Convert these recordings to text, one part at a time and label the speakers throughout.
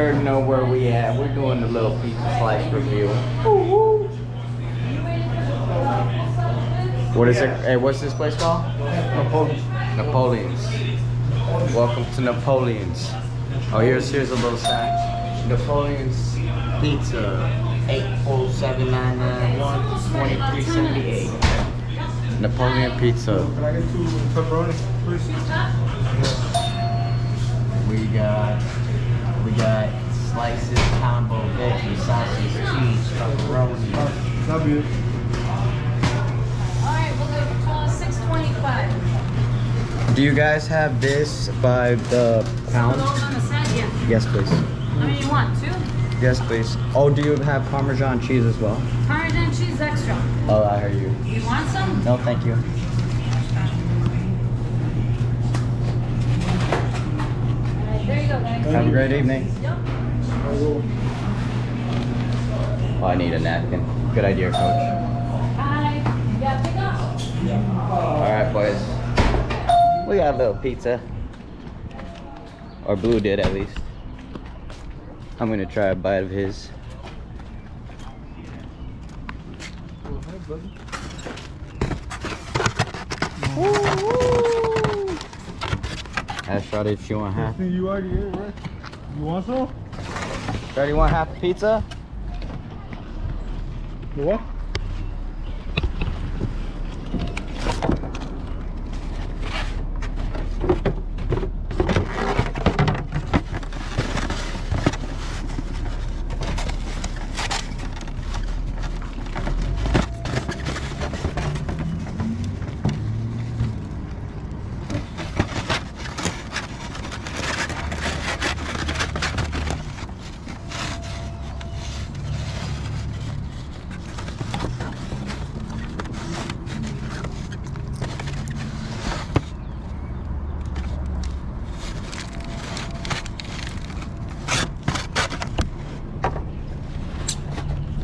Speaker 1: already know where we at. We're doing the little pizza slice review. What is it? Hey, what's this place called? Napoleon's. Welcome to Napoleon's. Oh, here's a little sign. Napoleon's Pizza, 847-991-2378. Napoleon Pizza.
Speaker 2: Can I get 2 pepperoni, please?
Speaker 1: We got slices, combo, veggie, sausage, cheese, pepperoni.
Speaker 2: That'll be it.
Speaker 3: Alright, we'll go $6.25.
Speaker 1: Do you guys have this by the pound?
Speaker 3: Those on the side, yeah.
Speaker 1: Yes, please.
Speaker 3: How many you want? 2?
Speaker 1: Yes, please. Oh, do you have Parmesan cheese as well?
Speaker 3: Parmesan cheese extra.
Speaker 1: Oh, I hear you.
Speaker 3: You want some?
Speaker 1: No, thank you.
Speaker 3: Alright, there you go, guys.
Speaker 1: Have a great evening.
Speaker 3: Yep.
Speaker 1: Oh, I need a napkin. Good idea, Coach.
Speaker 3: Hi. You got pick up?
Speaker 1: All right, boys. We got a little pizza. Or Blue did, at least. I'm gonna try a bite of his. Ask Shawty if she want half.
Speaker 2: You already ate, right? You want some?
Speaker 1: Shawty, you want half a pizza?
Speaker 2: What?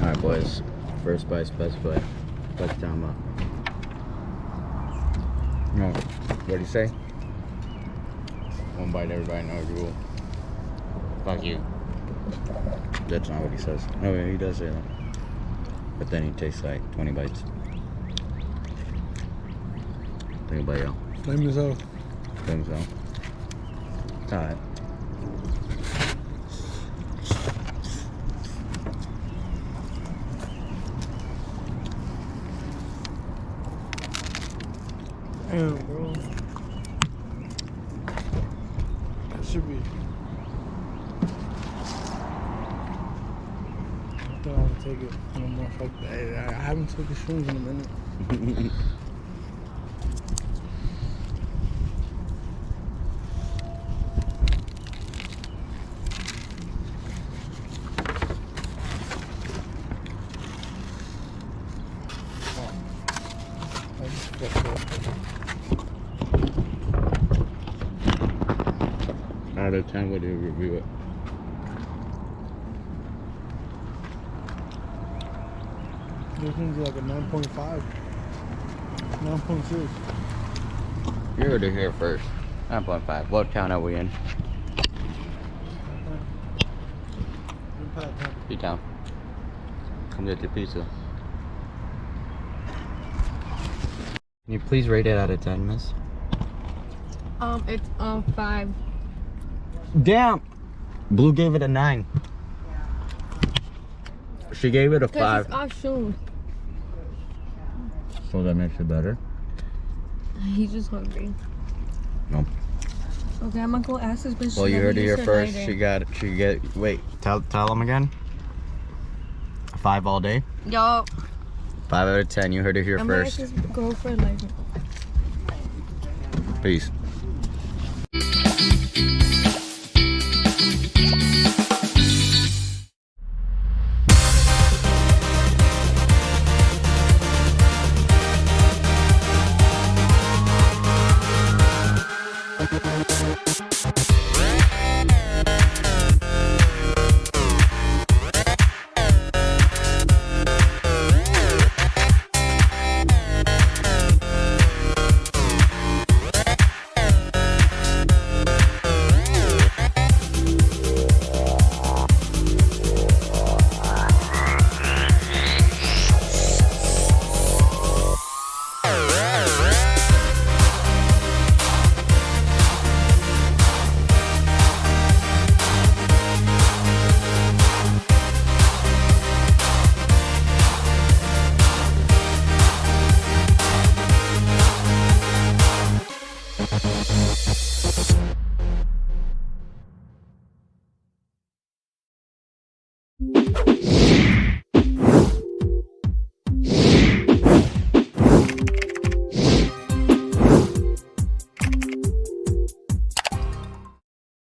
Speaker 1: Alright, boys. First bite specify. What's talking about? No. What'd he say? One bite, everybody knows the rule. Fuck you. That's not what he says. No, he does say that. But then he tastes like 20 bites. Think about y'all.
Speaker 2: Flame this out.
Speaker 1: Think so. It's alright.
Speaker 2: Damn, bro. That should be. I thought I would take it. No more. Fuck that. I haven't taken shrooms in a minute. I just fucked up.
Speaker 1: Out of 10, what do you review it?
Speaker 2: This one's like a 9.5. 9.6.
Speaker 1: You heard it here first. 9.5. What town are we in? P-Town. Come get your pizza. Can you please rate it out of 10, miss?
Speaker 4: It's 5.
Speaker 1: Damn! Blue gave it a 9. She gave it a 5.
Speaker 4: It's off soon.
Speaker 1: So that makes it better?
Speaker 4: He's just hungry.
Speaker 1: No.
Speaker 4: Okay, I'm gonna go ask this bitch.
Speaker 1: Well, you heard it here first.
Speaker 4: Later.
Speaker 1: Wait, tell them again. 5 all day?
Speaker 4: Yo,
Speaker 1: 5 out of 10. You heard it here
Speaker 4: I'm
Speaker 1: first.
Speaker 4: gonna just go for like.
Speaker 1: Peace.